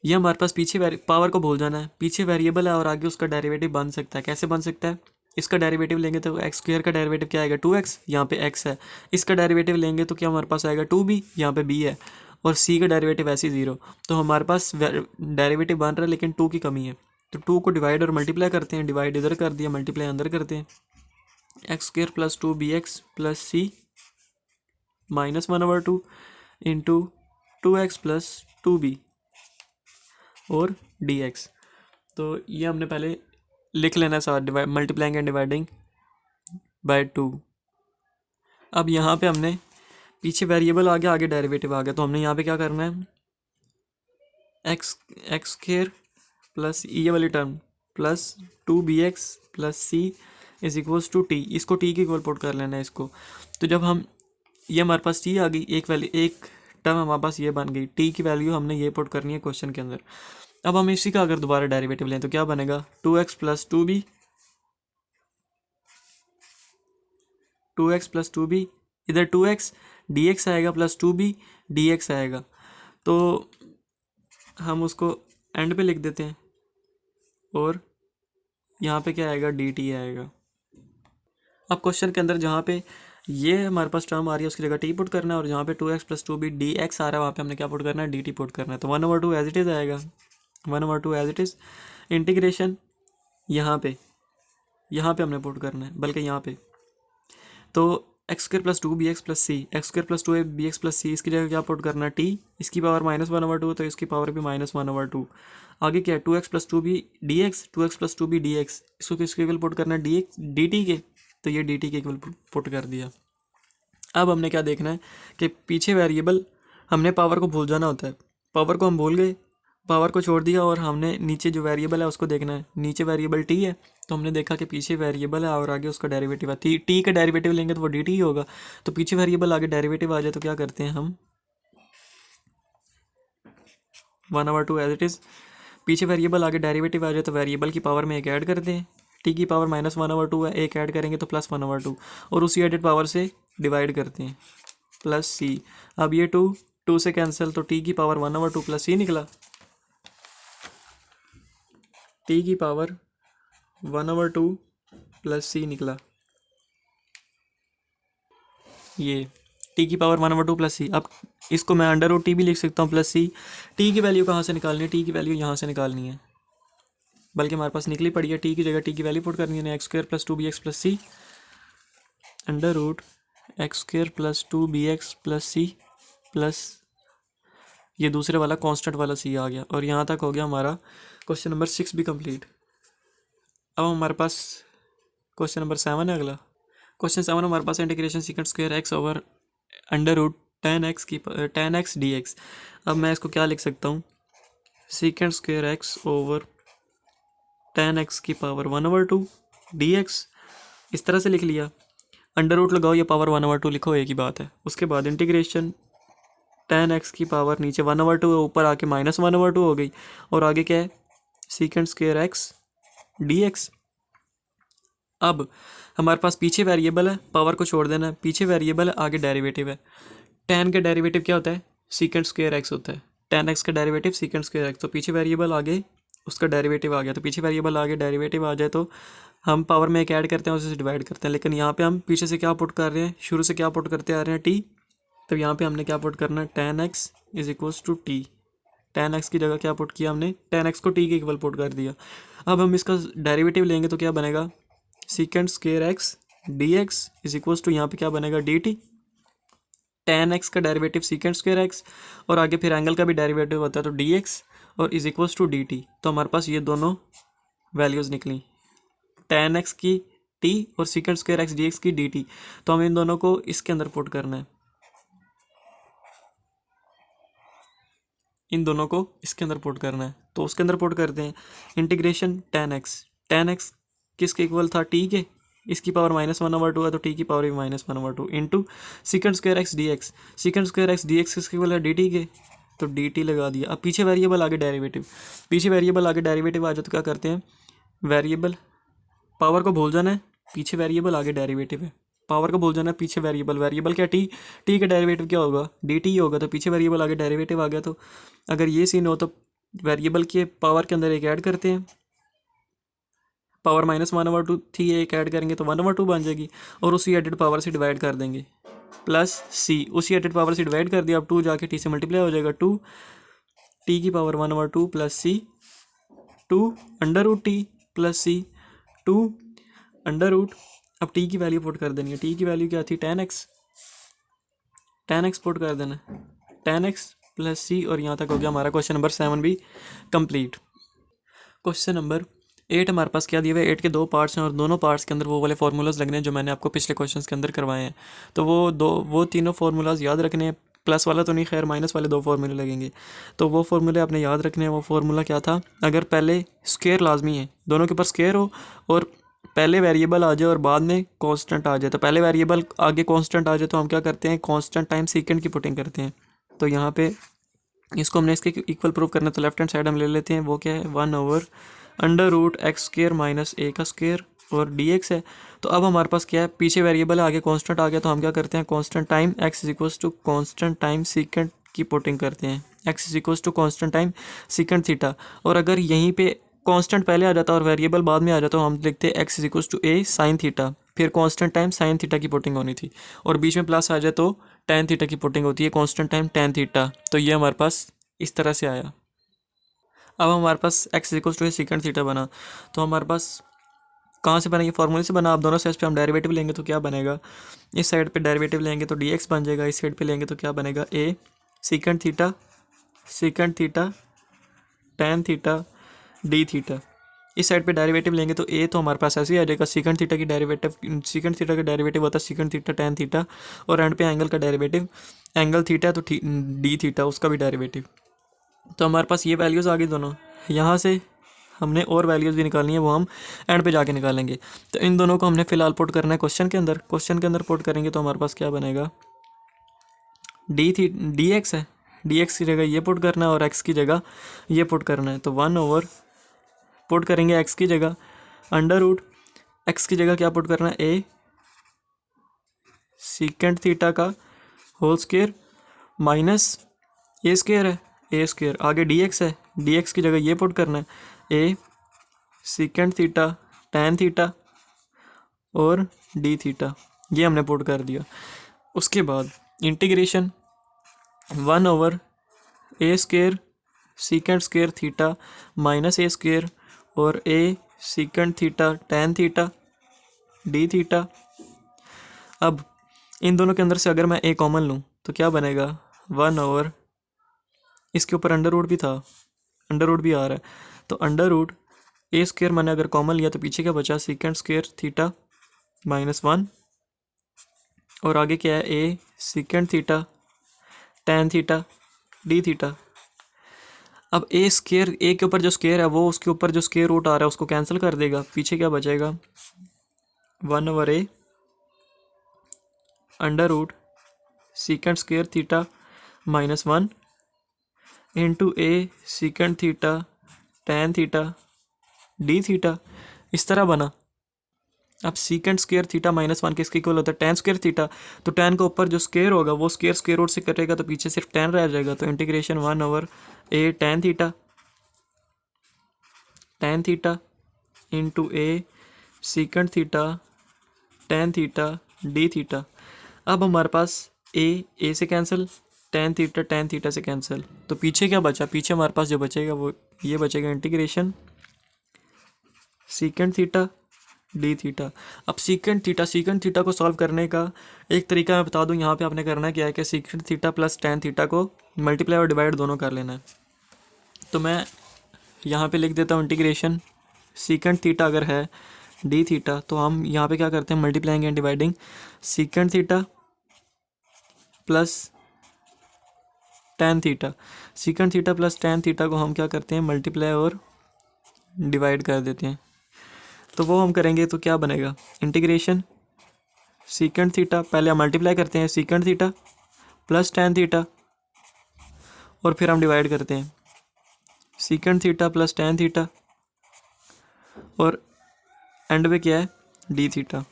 S1: ये हमारे पास पीछे पावर को भूल जाना है, पीछे वेरिएबल है और आगे उसका डेरिवेटिव बन सकता है। कैसे बन सकता है, इसका डेरिवेटिव लेंगे तो एक्स स्क्वायर का डेरिवेटिव क्या आएगा 2x, यहाँ पे x है। इसका डेरिवेटिव लेंगे तो क्या हमारे पास आएगा 2b, यहाँ पे b है, और c का डेरिवेटिव ऐसे 0। तो हमारे पास डेरिवेटिव बन रहा है लेकिन 2 की कमी है, तो 2 को डिवाइड और मल्टीप्लाई करते हैं। डिवाइड इधर कर दिया, मल्टीप्लाई अंदर करते हैं। X square plus 2bx plus c -1/2 into 2x plus 2b और dx। तो ये हमने पहले लिख लेना है साथ, divide multiplying and dividing by 2। अब यहाँ पे हमने पीछे वेरिएबल आ गया, आगे डेरिवेटिव आ गया, तो हमने यहाँ पे क्या करना है, एक्स स्क्वायर प्लस ये वाली term plus 2bx plus c is equals to t, इसको टी के इक्वल पुट कर लेना है इसको। तो जब हम, ये हमारे पास टी आ गई, एक वैल्यू, एक टर्म हमारे पास ये बन गई, टी की वैल्यू हमने ये पुट करनी है क्वेश्चन के अंदर। अब हम इसी का अगर दोबारा डेरिवेटिव लें तो क्या बनेगा, 2x plus 2b, 2x plus 2b, इधर 2x dx आएगा प्लस 2b dx आएगा, तो हम उसको एंड पे लिख देते हैं और यहाँ पे क्या आएगा dt आएगा। अब क्वेश्चन के अंदर जहाँ पे ये हमारे पास टर्म आ रही है उसकी जगह टी पुट करना है, और जहाँ पे 2x प्लस 2b dx आ रहा है वहाँ पे हमने क्या पुट करना है, dt पुट करना है। तो 1/2 एज इट इज़ आएगा, 1/2 एज इट इज़। इंटीग्रेशन यहाँ पे हमने पुट करना है, बल्कि यहाँ पे, तो x square plus 2bx plus c, x square plus 2bx plus c, इसकी जगह क्या पुट करना है टी, इसकी पावर -1/2 तो इसकी पावर भी -1/2। आगे क्या है 2x plus 2b dx, 2x plus 2b dx, इसको किसके इक्वल पुट करना है dx dt के, तो ये dt के इक्वल पुट कर दिया। अब हमने क्या देखना है कि पीछे वेरिएबल, हमने पावर को भूल जाना होता है, पावर को हम भूल गए, पावर को छोड़ दिया, और हमने नीचे जो वेरिएबल है उसको देखना है। नीचे वेरिएबल टी है, तो हमने देखा कि पीछे वेरिएबल है और आगे उसका डेरिवेटिव है, टी का डेरिवेटिव लेंगे तो वो डी टी होगा। तो पीछे वेरिएबल आगे डेरिवेटिव आ जाए तो क्या करते हैं हम, 1/2 एज इट इज़। पीछे वेरिएबल आगे डेरिवेटिव आ जाए तो वेरिएबल की पावर में एक ऐड करते हैं, टी की पावर -1/2 है, एक ऐड करेंगे तो +1/2, और उसी एडेड पावर से डिवाइड करते हैं, प्लस सी। अब ये 2 से कैंसिल, तो टी की पावर 1/2 प्लस सी निकला, टी की पावर 1/2 प्लस सी निकला। ये टी की पावर 1/2 प्लस सी। अब इसको मैं √t भी लिख सकता हूँ प्लस सी। टी की वैल्यू कहाँ से निकालनी है, टी की वैल्यू यहाँ से निकालनी है, बल्कि हमारे पास निकली पड़ी है, टी की जगह टी की वैल्यू पुट करनी है, x square plus 2bx plus c √x square plus 2bx plus c plus ये दूसरे वाला कांस्टेंट वाला सी आ गया। और यहाँ तक हो गया हमारा क्वेश्चन नंबर 6 भी कंप्लीट। अब हमारे पास क्वेश्चन नंबर 7 है अगला। क्वेश्चन 7 हमारे पास integration secant square x over √10x dx। अब मैं इसको क्या लिख सकता हूँ, secant square x over 10x की पावर 1/2 dx, इस तरह से लिख लिया। √ लगाओ या पावर 1/2 लिखो, एक ही बात है। उसके बाद इंटीग्रेशन 10x की पावर नीचे 1/2 ऊपर आके -1/2 हो गई, और आगे क्या है सीकेंट स्क्वायर एक्स dx। अब हमारे पास पीछे वेरिएबल है, पावर को छोड़ देना है, पीछे वेरिएबल है, आगे डेरिवेटिव है। tan का डेरिवेटिव क्या होता है, सीकेंट स्क्वायर एक्स होता है, tan x का डेरिवेटिव सीकेंट स्क्वायर एक्स। तो पीछे वेरिएबल आगे उसका डेरिवेटिव आ गया, तो पीछे वेरिएबल आगे डेरिवेटिव आ जाए तो हम पावर में एक ऐड करते हैं, उसे डिवाइड करते हैं। लेकिन यहाँ पे हम पीछे से क्या पुट कर रहे हैं, शुरू से क्या पुट करते आ रहे हैं टी, तो यहाँ पे हमने क्या पुट करना है tan x is equals to t. tan x की जगह क्या पुट किया हमने, tan x को t के इक्वल पुट कर दिया। अब हम इसका डेरिवेटिव लेंगे तो क्या बनेगा, secant square x dx is equals to यहाँ पे क्या बनेगा dt। tan x का डेरिवेटिव सीकेंट स्क्वायर एक्स, और आगे फिर एंगल का भी डेरिवेटिव होता है तो dx और इज इक्वल्स टू dt। तो हमारे पास ये दोनों वैल्यूज़ निकली, tan x की t और सीकेंट स्क्वायर एक्स dx की dt। तो हमें इन दोनों को इसके अंदर पुट करना है, इन दोनों को इसके अंदर पुट करना है। तो उसके अंदर पुट करते हैं इंटीग्रेशन tan x किसके इक्वल था, t के, इसकी पावर -1/2 है तो टी की पावर भी -1/2 into second square x D x. Second square x D x किसके इक्वल है, डी टी के, तो डी टी लगा दिया। अब पीछे वेरिएबल आगे डेरिवेटिव, पीछे वेरिएबल आगे डेरिवेटिव आ जाए तो क्या करते हैं, वेरिएबल पावर को भूल जाना है, पीछे वेरिएबल आगे डेरिवेटिव है, पावर को भूल जाना है, पीछे वेरिएबल, वेरिएबल क्या टी, टी का डेरिवेटिव क्या होगा, डी टी होगा, तो पीछे वेरिएबल आगे डेरिवेटिव आ गया। तो अगर ये सीन हो तो वेरिएबल के पावर के अंदर एक ऐड करते हैं, पावर -1/2 थी, एक ऐड करेंगे तो 1/2 बन जाएगी, और उसी एडेड पावर से डिवाइड कर देंगे, प्लस सी, उसी एडेड पावर से डिवाइड कर दिया। अब 2 जाके टी से मल्टीप्लाई हो जाएगा, 2 टी की पावर 1/2 प्लस सी 2 √t प्लस सी 2 √। अब टी की वैल्यू पुट कर देनी है, टी की वैल्यू क्या थी, 10x पुट कर देना, 10x प्लस सी, और यहाँ तक हो गया हमारा क्वेश्चन नंबर 7 भी कंप्लीट। क्वेश्चन नंबर 8 हमारे पास क्या दिया हुआ है, 8 के 2 पार्ट्स हैं और दोनों पार्ट्स के अंदर वो वाले फार्मूलाज लगने हैं जो मैंने आपको पिछले क्वेश्चंस के अंदर करवाए हैं। तो वो तीनों फार्मूलाज याद रखने हैं, प्लस वाला तो नहीं, खैर माइनस वाले 2 फार्मूले लगेंगे। तो वो फार्मूले आपने याद रखने हैं। वो फार्मूला क्या था, अगर पहले स्क्वायर लाजमी है, दोनों के ऊपर स्क्वायर हो और पहले वेरिएबल आ जाए और बाद में कांस्टेंट आ जाए, तो पहले वेरिएबल आगे कांस्टेंट आ जाए तो हम क्या करते हैं, कांस्टेंट टाइम सेकंड की पुटिंग करते हैं। तो यहाँ पे इसको हमने इसके इक्वल प्रूव करना है, तो लेफ्ट हैंड साइड हम ले लेते हैं, वो क्या है, 1/√x² माइनस a का स्क्वायर और dx है। तो अब हमारे पास क्या है, पीछे वेरिएबल है, आगे कांस्टेंट आ गया, तो हम क्या करते हैं, constant time x equals to constant time second की पुटिंग करते हैं, x equals to constant time second theta. और अगर यहीं पे कांस्टेंट पहले आ जाता और वेरिएबल बाद में आ जाता तो हम लिखते हैं x equals to a sine theta, फिर कांस्टेंट टाइम साइन थीटा की पुटिंग होनी थी, और बीच में प्लस आ जाए तो tan थीटा की पुटिंग होती है, कांस्टेंट टाइम tan थीटा। तो ये हमारे पास इस तरह से आया। अब हमारे पास x equals to second theta बना, तो हमारे पास कहाँ से बना, ये फार्मूले से बना। आप दोनों साइड पे हम डेरिवेटिव लेंगे तो क्या बनेगा, इस साइड पे डेरिवेटिव लेंगे तो dx बन जाएगा, इस साइड पे लेंगे तो क्या बनेगा, a second theta tan theta d theta. इस साइड पे डेरिवेटिव लेंगे तो a तो हमारे पास ऐसे ही आ जाएगा, सेकंड थीटा की डेरिवेटिव, सेकंड थीटा का डेरिवेटिव होता है सेकंड थीटा tan थीटा, और एंड पे एंगल का डेरिवेटिव, एंगल थीटा तो d थीटा उसका भी डेरिवेटिव। तो हमारे पास ये वैल्यूज़ आ गई दोनों। यहाँ से हमने और वैल्यूज़ भी निकालनी है, वो हम एंड पे जाके निकालेंगे। तो इन दोनों को हमने फ़िलहाल पुट करना है क्वेश्चन के अंदर। क्वेश्चन के अंदर पुट करेंगे तो हमारे पास क्या बनेगा, dx है, dx की जगह ये पुट करना है और x की जगह ये पुट करना है। तो 1/, पुट करेंगे x की जगह, √x की जगह क्या पुट करना है, a सेकंड थीटा का whole square minus a square है, a स्क्वायर, आगे dx है, dx की जगह ये पुट करना है, a second theta tan theta और d थीटा, ये हमने पुट कर दिया। उसके बाद integration 1/a square second square theta minus a square और a second theta tan theta d theta. अब इन दोनों के अंदर से अगर मैं a कॉमन लूँ तो क्या बनेगा, 1/, इसके ऊपर अंडर रूट भी था, अंडर रूट भी आ रहा है, तो √a स्क्वायर मैंने अगर कॉमन लिया तो पीछे क्या बचा, सेकंड स्क्वायर थीटा -1, और आगे क्या है, a second theta tan theta d theta. अब a स्क्वायर, a के ऊपर जो स्क्वायर है वो उसके ऊपर जो स्क्वायर रूट आ रहा है उसको कैंसिल कर देगा, पीछे क्या बचेगा, 1/a under root second square theta -1 into a second theta tan theta d theta, इस तरह बना। अब सेकंड स्क्वायर थीटा -1 किसके इक्वल होता है, tan स्क्वायर थीटा, तो tan के ऊपर जो स्क्वायर होगा वो स्क्वायर रूट से कटेगा तो पीछे सिर्फ tan रह जाएगा, तो integration 1/a tan theta into a second theta tan theta d theta. अब हमारे पास a से कैंसिल, tan थीटा से कैंसिल, तो पीछे क्या बचा, पीछे हमारे पास जो बचेगा वो ये बचेगा, integration second theta d theta. अब सेकंड थीटा को सॉल्व करने का एक तरीका मैं बता दूं, यहाँ पे आपने करना क्या है कि second theta plus tan theta को मल्टीप्लाई और डिवाइड दोनों कर लेना है। तो मैं यहाँ पे लिख देता हूँ इंटीग्रेशन सेकंड थीटा अगर है d थीटा, तो हम यहाँ पे क्या करते हैं, multiplying and dividing, second theta plus tan theta, second theta plus tan theta को हम क्या करते हैं, मल्टीप्लाई और डिवाइड कर देते हैं। तो वो हम करेंगे तो क्या बनेगा, इंटीग्रेशन सीकेंट थीटा, पहले हम मल्टीप्लाई करते हैं secant theta plus tan theta, और फिर हम डिवाइड करते हैं secant theta plus tan theta, और एंड पे क्या है डी थीटा।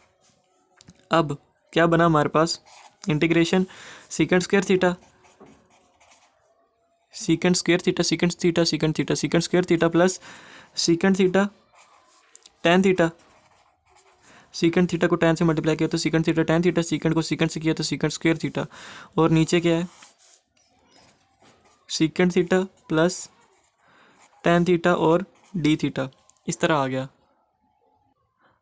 S1: अब क्या बना हमारे पास, integration secant square theta secant square theta secant theta secant theta secant square theta plus secant theta tan theta, secant theta को टेन से मल्टीप्लाई किया तो secant theta tan theta, secant को सीकेंट से किया तो सीकेंट स्क्वायर थीटा, और नीचे क्या है secant theta plus tan theta और डी थीटा, इस तरह आ गया।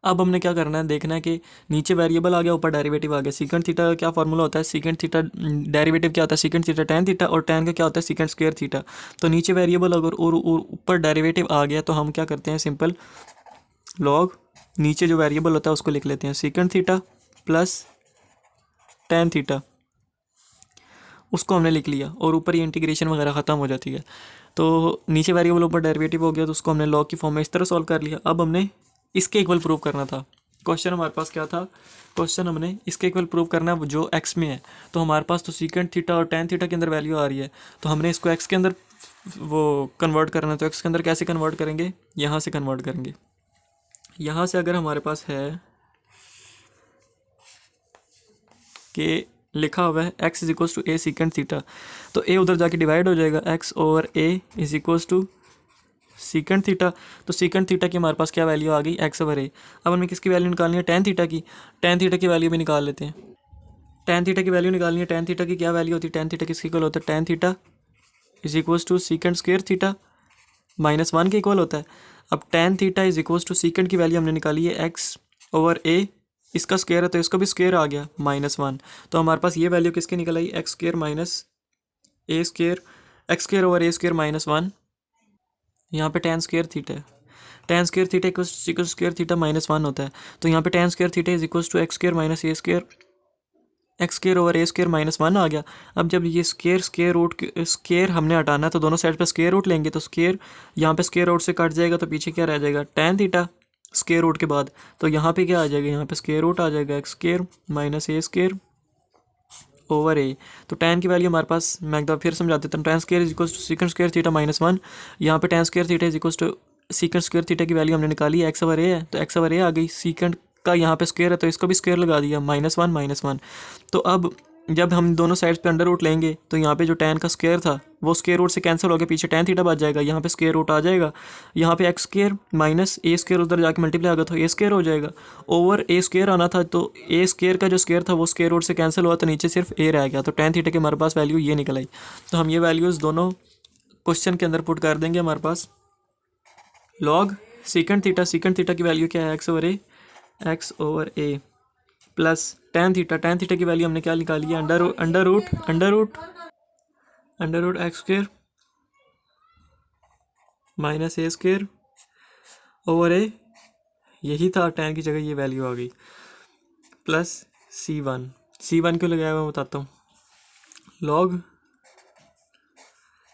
S1: अब हमने क्या करना है, देखना है कि नीचे वेरिएबल आ गया, ऊपर डेरिवेटिव आ गया। सीकेंट थीटा का क्या फॉर्मूला होता है, सीकेंट थीटा डेरिवेटिव क्या होता है, सीकेंट थीटा टेन थीटा, और टेन का क्या होता है सीकेंट स्क्वायर थीटा। तो नीचे वेरिएबल अगर और ऊपर डेरिवेटिव आ गया तो हम क्या करते हैं, सिंपल लॉग नीचे जो वेरिएबल होता है उसको लिख लेते हैं secant theta plus tan theta, उसको हमने लिख लिया, और ऊपर ये इंटीग्रेशन वगैरह ख़त्म हो जाती है। तो नीचे वेरिएबल ऊपर डेरिवेटिव हो गया, तो उसको हमने लॉग की फॉर्म में इस तरह सॉल्व कर लिया। अब हमने इसके इक्वल प्रूव करना था। क्वेश्चन हमारे पास क्या था, क्वेश्चन हमने इसके इक्वल प्रूव करना है जो एक्स में है। तो हमारे पास तो सीकेंट थीटा और टेन थीटा के अंदर वैल्यू आ रही है, तो हमने इसको एक्स के अंदर वो कन्वर्ट करना है। तो एक्स के अंदर कैसे कन्वर्ट करेंगे, यहाँ से कन्वर्ट करेंगे। यहाँ से अगर हमारे पास है कि लिखा हुआ है x is equals to a secant theta, तो ए उधर जाके डिवाइड हो जाएगा, x over a is equals to secant theta. तो सीकेंट थीटा की हमारे पास क्या वैल्यू आ गई, एक्स ओवर ए। अब हमें किसकी वैल्यू निकालनी है, टेन थीटा की। टेन थीटा की वैल्यू भी निकाल लेते हैं। टेन थीटा की वैल्यू निकालनी है। टेन थीटा की क्या वैल्यू होती है, टेन थीटा किसके इक्वल होता है, tan theta is equals to secant square theta minus one के इक्वल होता है। अब tan theta is equals to secant की वैल्यू हमने निकाली है एक्स ओवर ए, इसका स्क्वायर है तो इसका भी स्क्वायर आ गया माइनस वन। तो हमारे पास ये वैल्यू किसकी निकल आई, x square minus a square, x square over a square minus one. यहाँ पे टेन स्क्वायर थीटा है, tan square theta equal square theta minus one होता है। तो यहाँ पे tan square theta is equals to x square minus a square, x square over a square minus one आ गया। अब जब ये स्क्वायर रूट स्क्वायर हमने हटाना है तो दोनों साइड पे स्क्वायर रूट लेंगे, तो स्क्वायर यहाँ पे स्क्वायर रूट से कट जाएगा, तो पीछे क्या रह जाएगा, टेन थीटा स्क्वायर रूट के बाद। तो यहाँ पे क्या आ जाएगा, यहाँ पे स्क्वायर रूट आ जाएगा, x square minus a square over a. तो टेन की वैल्यू हमारे पास, मैं एक बार फिर समझा देता हूँ, tan square is equal to secant square theta minus one. यहाँ पे tan square theta is equal to secant square theta की वैल्यू हमने निकाली है, एक्स ओवर ए है, तो एक्स ओवर ए आ गई। सीकेंट का यहाँ पे स्क्वायर है तो इसको भी स्क्वायर लगा दिया, माइनस वन माइनस वन। तो अब जब हम दोनों साइड्स पे अंडर रूट लेंगे तो यहाँ पे जो टेन का स्क्वायर था वो स्क्वायर रूट से कैंसिल हो गया, पीछे टेन थीटा बच जाएगा, यहाँ पे स्क्वायर रूट आ जाएगा। यहाँ पे x square minus a square उधर जाके मल्टीप्लाई होगा तो ए स्क्वायर हो जाएगा, ओवर ए स्क्वायर आना था, तो ए स्क्वायर का जो स्क्वायर था वो स्क्वायर रूट से कैंसिल हुआ, तो नीचे सिर्फ ए रह गया। तो टेन थीटा की हमारे पास वैल्यू ये निकल आई। तो हम ये वैल्यूज़ दोनों क्वेश्चन के अंदर पुट कर देंगे। हमारे पास लॉग सीकेंट थीटा की वैल्यू क्या है, x over a plus tan theta की वैल्यू हमने क्या निकाली है, under root x square minus a square over a, यही था, टेन की जगह ये वैल्यू आ गई, प्लस सी वन क्यों लगाया हुआ मैं बताता हूँ। Log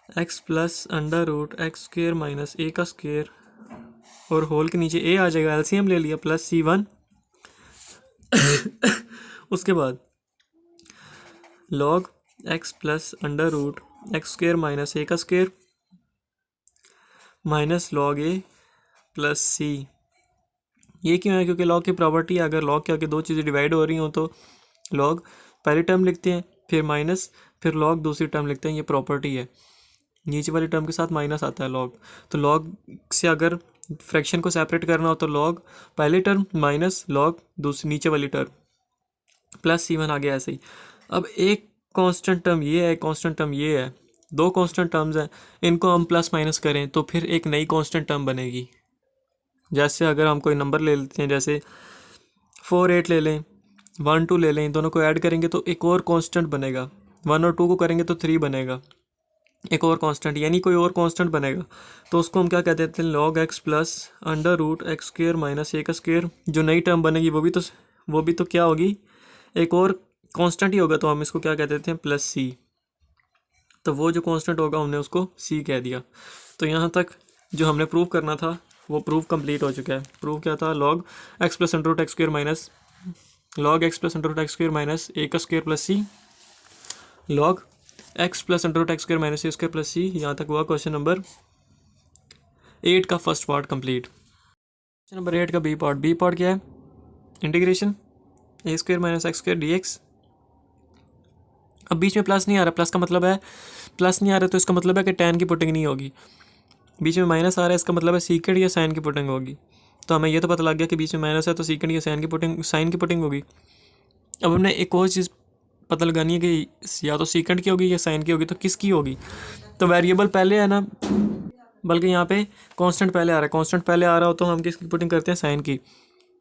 S1: x plus under root x square minus a का स्क्वायर, और होल के नीचे ए आ जाएगा, एलसीएम ले लिया, प्लस सी वन। उसके बाद log x plus under root x square minus a का square minus log a plus c. ये क्यों है, क्योंकि लॉग की प्रॉपर्टी है, अगर लॉग के आगे दो चीज़ें डिवाइड हो रही हो तो लॉग पहली टर्म लिखते हैं, फिर माइनस, फिर लॉग दूसरी टर्म लिखते हैं, ये प्रॉपर्टी है। नीचे वाली टर्म के साथ माइनस आता है लॉग, तो लॉग से अगर फ्रैक्शन को सेपरेट करना हो तो लॉग पहली टर्म माइनस लॉग दूसरी नीचे वाली टर्म, प्लस सी वन आ गया ऐसे ही। अब एक कांस्टेंट टर्म ये है, कांस्टेंट टर्म ये है, दो कांस्टेंट टर्म्स हैं, इनको हम प्लस माइनस करें तो फिर एक नई कांस्टेंट टर्म बनेगी। जैसे अगर हम कोई नंबर ले लेते हैं, जैसे 4 8 ले लें, 1 2 ले लें, दोनों को ऐड करेंगे तो एक और कांस्टेंट बनेगा, 1 और 2 को करेंगे तो 3 बनेगा, एक और कांस्टेंट, यानी कोई और कांस्टेंट बनेगा। तो उसको हम क्या कहते हैं, log x plus under root x square minus a का स्क्वायर। जो नई टर्म बनेगी वो भी तो क्या होगी, एक और कांस्टेंट ही होगा, तो हम इसको क्या कह देते हैं, प्लस सी। तो वो जो कांस्टेंट होगा हमने उसको सी कह दिया। तो यहाँ तक जो हमने प्रूव करना था वो प्रूफ कंप्लीट हो चुका है। प्रूफ क्या था, log x plus under root x square minus log x plus under root x square minus a का square plus c log x plus under root x square minus a square plus c. यहाँ तक हुआ question number 8 का first part complete. Question number 8 का B part क्या है, integration a square minus x square d x. अब बीच में प्लस नहीं आ रहा, प्लस का मतलब है प्लस नहीं आ रहा तो इसका मतलब है कि tan की पुटिंग नहीं होगी। बीच में माइनस आ रहा है, इसका मतलब है सीकेंड या साइन की पुटिंग होगी। तो हमें ये तो पता लग गया कि बीच में माइनस है तो सीकेंड या साइन की पुटिंग होगी। अब हमने एक और चीज़ पता लगानी है कि या तो सीकेंड की होगी या साइन की होगी, तो किसकी होगी। तो वेरिएबल पहले है ना, बल्कि यहाँ पे कांस्टेंट पहले आ रहा है। कांस्टेंट पहले आ रहा हो तो हम किसकी पुटिंग करते हैं, साइन की।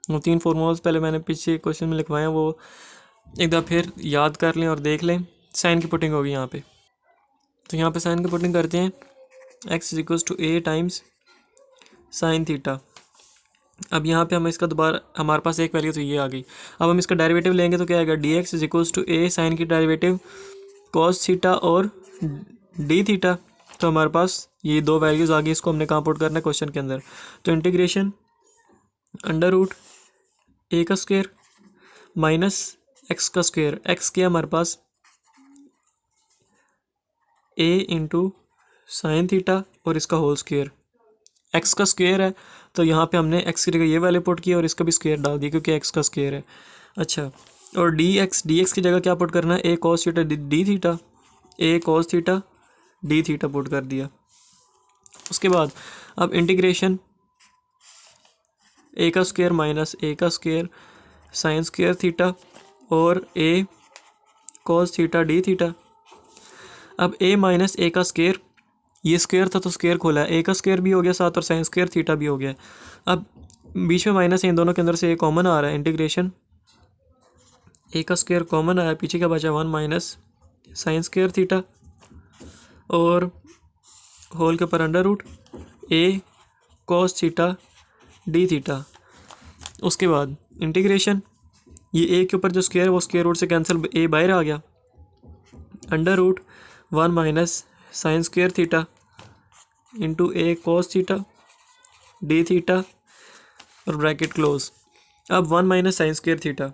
S1: वो 3 फॉर्मूलाज पहले मैंने पीछे क्वेश्चन में लिखवाए हैं, वो एक दफ़ा फिर याद कर लें और देख लें। साइन की पुटिंग होगी यहाँ पे, तो यहाँ पे साइन की पुटिंग करते हैं, x is equals to a times sine theta. अब यहाँ पे हम इसका दोबारा, हमारे पास एक वैल्यू तो ये आ गई। अब हम इसका डेरिवेटिव लेंगे तो क्या आएगा, d x is equals to a sine की डेरिवेटिव कॉस थीटा और डी थीटा। तो हमारे पास ये दो वैल्यूज़ आ गई, इसको हमने कहाँ पुट करना है, क्वेश्चन के अंदर। तो इंटीग्रेशन अंडर रूट ए का स्क्वायर माइनस एक्स का स्क्वायर, एक्स क्या हमारे पास ए इंटू साइन थीटा और इसका होल स्क्वायर। एक्स का स्क्वायर है तो यहाँ पे हमने एक्स की जगह ये वाले पुट किया और इसका भी स्क्वायर डाल दिया क्योंकि एक्स का स्क्वायर है। अच्छा, और डी एक्स की जगह क्या पुट करना है, a cos theta d theta, a cos theta d theta put कर दिया। उसके बाद अब इंटीग्रेशन ए का स्क्वायर माइनस ए का स्क्वायर साइन स्क्वायर थीटा और a cos theta d theta. अब ए माइनस ए का स्क्वायर, ये स्क्वायर था तो स्क्वायर खोला है, ए का स्क्वायर भी हो गया साथ और साइन स्क्वायर थीटा भी हो गया। अब बीच में माइनस है, इन दोनों के अंदर से ए कॉमन आ रहा है, इंटीग्रेशन ए का स्क्वायर कॉमन आया, पीछे क्या बचा 1 माइनस साइन स्क्वायर थीटा और होल के ऊपर अंडर रूट ए कॉस थीटा डी थीटा। उसके बाद इंटीग्रेशन ये ए के ऊपर जो स्क्वायर है वो स्क्वायर रूट से कैंसिल, ए बाहर आ गया, under root 1 minus sine square theta into a cos theta d theta और ब्रैकेट क्लोज। अब 1 minus sine square theta,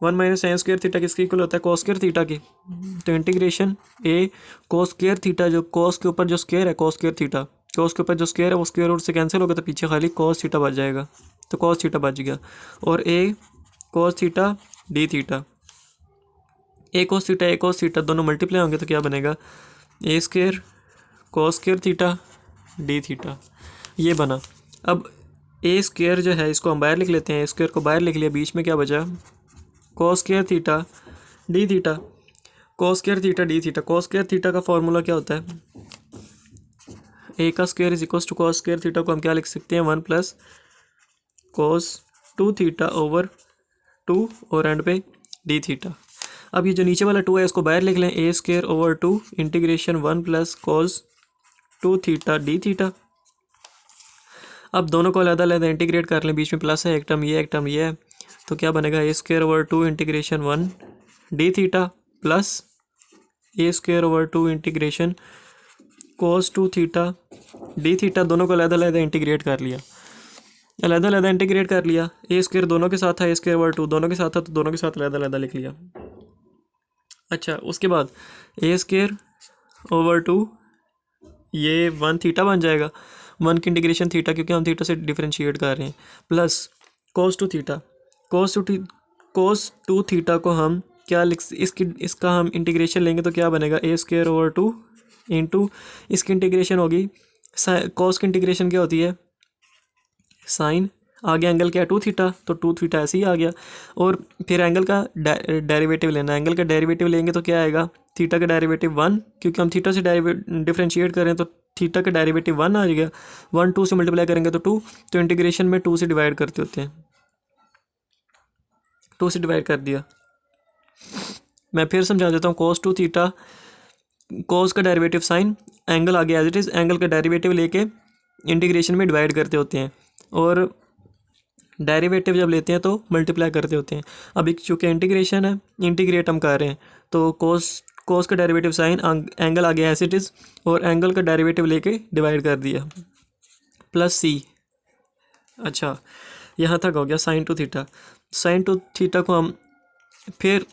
S1: 1 minus sine square theta किसके इक्वल होता है, कॉस स्क्वायर थीटा की। तो integration a cos square theta, जो cos के ऊपर जो स्क्वायर है कॉस स्क्वायर थीटा, कॉस के ऊपर जो स्क्वायर है वो स्क्वायर रूट से कैंसिल हो गया तो पीछे खाली कॉस थीटा बच जाएगा, तो कॉस थीटा बच गया। और a cos theta d theta, a cos theta दोनों मल्टीप्लाई होंगे तो क्या बनेगा, a square cos square theta d theta, ये बना। अब ए स्क्वायर जो है इसको हम बाहर लिख लेते हैं, ए स्क्वायर को बाहर लिख लिया, बीच में क्या बचा, cos square theta d theta, cos square theta d theta. Cos square theta का फॉर्मूला क्या होता है, ए का square is equals to cos square theta को हम क्या लिख सकते हैं, 1 प्लस कॉस 2 थीटा ओवर 2 और एंड पे डी थीटा। अब ये जो नीचे वाला 2 है इसको बाहर लिख लें, a square over 2 integration 1 plus cos 2 theta d theta. अब दोनों को अलग अलग इंटीग्रेट कर लें, बीच में प्लस है, एक टर्म ये है, तो क्या बनेगा, a square over 2 integration 1 d theta plus a square over 2 integration cos 2 theta d theta. दोनों को अलग अलग इंटीग्रेट कर लिया, अलग अलग इंटीग्रेट कर लिया। ए स्क्वायर दोनों के साथ है, ए स्क्वायर ओवर 2 दोनों के साथ है, तो दोनों के साथ अलग अलग लिख लिया। अच्छा, उसके बाद ए स्क्वायर ओवर 2 ये 1 थीटा बन जाएगा, 1 की इंटीग्रेशन थीटा क्योंकि हम थीटा से डिफरेंशिएट कर रहे हैं, plus cos 2 theta, cos 2 theta को हम क्या इसका हम इंटीग्रेशन लेंगे तो क्या बनेगा, ए स्क्वायर ओवर 2 इंटू इसकी इंटीग्रेशन होगी, कॉस की इंटीग्रेशन क्या होती है, साइन, आगे एंगल क्या है 2 थीटा, तो 2 थीटा ऐसे ही आ गया। और फिर एंगल का डेरिवेटिव लेना, एंगल का डेरिवेटिव लेंगे तो क्या आएगा, थीटा का डेरिवेटिव 1, क्योंकि हम थीटा से डिफरेंशिएट करें तो थीटा का डेरिवेटिव 1 आ जाएगा, 1 2 से मल्टीप्लाई करेंगे तो 2, तो इंटीग्रेशन में 2 से डिवाइड करते होते हैं, 2 से डिवाइड कर दिया। मैं फिर समझा देता हूँ, कॉस 2 थीटा, कॉस का डेरिवेटिव साइन, एंगल आगे एज इट इज़, एंगल का डेरिवेटिव लेके इंटीग्रेशन में डिवाइड करते होते हैं और डेरिवेटिव जब लेते हैं तो मल्टीप्लाई करते होते हैं। अब चूँकि इंटीग्रेशन है, इंटीग्रेट हम कर रहे हैं, तो कॉस का डेरिवेटिव साइन, एंगल आ गया एज इट इज़ और एंगल का डेरिवेटिव लेके डिवाइड कर दिया, प्लस सी अच्छा, यहाँ तक हो गया sign two theta. Sign two theta को हम फिर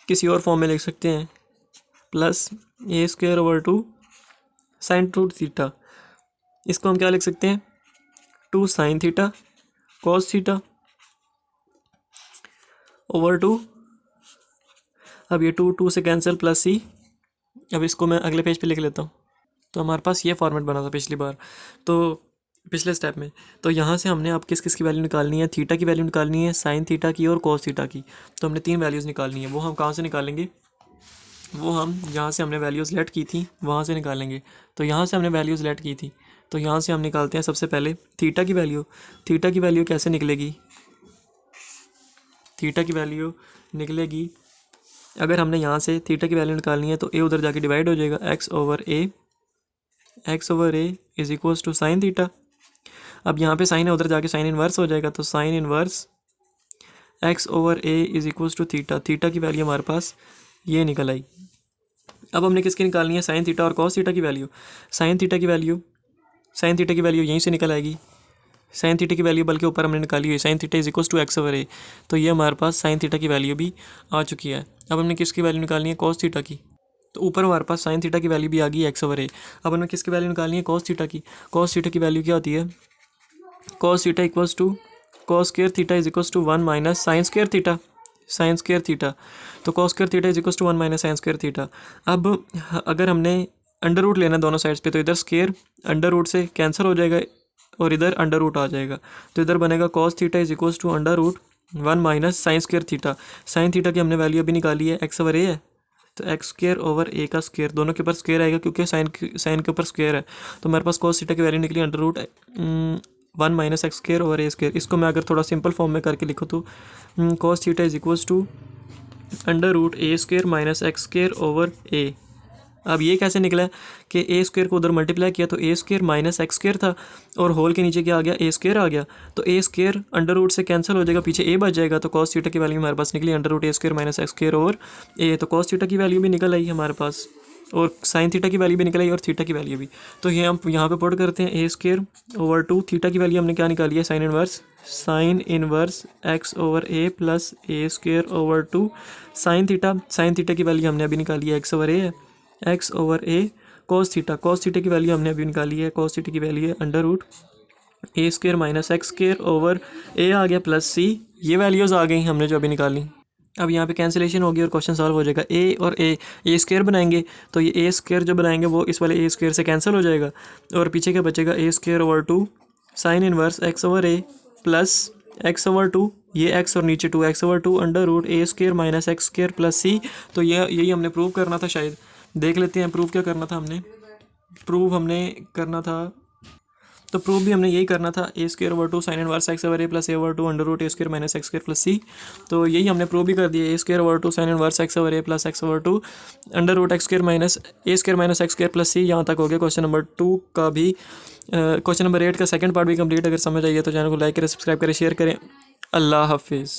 S1: किसी और फॉर्म में लिख सकते हैं, plus a square over two sine two theta. इसको हम क्या लिख सकते हैं, two sine theta cos theta over two, अब ये टू से कैंसिल प्लस सी। अब इसको मैं अगले पेज पे लिख लेता हूँ। तो हमारे पास ये फॉर्मेट बना था पिछली बार, तो पिछले स्टेप में। तो यहाँ से हमने अब किस किस की वैल्यू निकालनी है, थीटा की वैल्यू निकालनी है, साइन थीटा की और कॉस थीटा की। तो हमने 3 वैल्यूज़ निकालनी है। वो हम कहाँ से निकालेंगे, वो हम जहाँ से हमने वैल्यूज़ लेट की थी वहाँ से निकालेंगे। तो यहाँ से हमने वैल्यूज़ लेट की थी, तो यहाँ से हम निकालते हैं सबसे पहले थीटा की वैल्यू। थीटा की वैल्यू कैसे निकलेगी, थीटा की वैल्यू निकलेगी, अगर हमने यहाँ से थीटा की वैल्यू निकालनी है तो ए उधर जाके डिवाइड हो जाएगा, x over a is equals to sine theta. अब यहाँ पे साइन है, उधर जाके साइन इनवर्स हो जाएगा, तो sine inverse x over a is equals to theta. Theta की वैल्यू हमारे पास ये निकल आई। अब हमने किसकी निकालनी है, साइन थीटा और कॉस थीटा की वैल्यू। साइन थीटा की वैल्यू यहीं से निकल आएगी। साइन थीटा की वैल्यू बल्कि ऊपर हमने निकाली हुई, sine theta is equals to x over a. तो ये हमारे पास साइन थीटा की वैल्यू भी आ चुकी है। अब हमने किसकी वैल्यू निकालनी है, कॉस थीटा की। तो ऊपर हमारे पास साइन थीटा की वैल्यू भी आ गई एक्स ओवर ए। अब हमें किसकी वैल्यू निकालनी है, कॉस थीटा की। कॉस थीटा की वैल्यू क्या होती है, cos theta equals to cos square theta is equals to 1 minus sine square theta. तो cos square theta is equals to 1 minus sine square theta. अब अगर हमने अंडर रूट लेना दोनों साइड्स पे, तो इधर स्क्वायर अंडर रूट से कैंसिल हो जाएगा और इधर अंडर रूट आ जाएगा। तो इधर बनेगा cos theta is equals to under root 1 minus sine square theta. Sine theta की हमने वैल्यू अभी निकाली है, एक्स ओवर ए है, तो एक्स स्क्वायर ओवर ए का स्क्वायर, दोनों के ऊपर स्क्वायर आएगा क्योंकि साइन के ऊपर स्क्वायर है। तो हमारे पास कॉस थीटा की वैल्यू निकली under root 1 minus x square over a square. इसको मैं अगर थोड़ा सिंपल फॉर्म में करके लिखूँ तो cos theta is equals to under root a square minus x square over a. अब ये कैसे निकला है कि ए स्क्वायर को उधर मल्टीप्लाई किया तो ए स्क्वायर माइनस एक्स स्क्वायर था और होल के नीचे क्या आ गया, ए स्क्वायर आ गया। तो ए स्क्वायर अंडर रूट से कैंसिल हो जाएगा, पीछे ए बच जाएगा। तो कॉस थीटा की वैल्यू हमारे पास निकली under root a square minus x square over a. तो कॉस थीटा की वैल्यू भी निकल आई हमारे पास, और साइन थीटा की वैल्यू भी निकल आई, और थीटा की वैल्यू भी। तो ये हम यहाँ पे पुट करते हैं, ए स्क्वायर ओवर 2, थीटा की वैल्यू हमने क्या निकाली है, sine inverse x over a plus a square over 2 sine theta की वैल्यू हमने अभी निकाली है, एक्स ओवर ए है, x over a cos theta की वैल्यू हमने अभी निकाली है, कॉस थीटा की वैल्यू है under root a square minus x square over a आ गया प्लस सी। ये वैल्यूज़ आ गई हमने जो अभी निकाली। अब यहाँ पे कैंसिलेशन होगी और क्वेश्चन सॉल्व हो जाएगा। ए और ए स्क्वायर बनाएंगे तो ये ए स्क्वायर जो बनाएंगे वो इस वाले ए स्क्वायर से कैंसिल हो जाएगा, और पीछे क्या बचेगा, a square over 2 sine inverse x over a plus x over 2, ये एक्स और नीचे 2 x over 2 under root a square minus x square plus c. तो यही हमने प्रूव करना था, शायद देख लेते हैं प्रूव क्या करना था हमने। तो प्रूव भी हमने यही करना था, a square over 2 sine inverse x over a plus a over 2 under root a square minus x square plus c. तो यही हमने प्रूव भी कर दिया, a square over 2 sine inverse x over a plus x over 2 under root x square minus a square minus x square plus c. यहाँ तक हो गया क्वेश्चन नंबर 2 का भी। क्वेश्चन नंबर 8 का सेकंड पार्ट भी कंप्लीट। अगर समझ आइए तो चैनल को लाइक करें, सब्सक्राइब करें, शेयर करें। अल्लाह हाफिज़।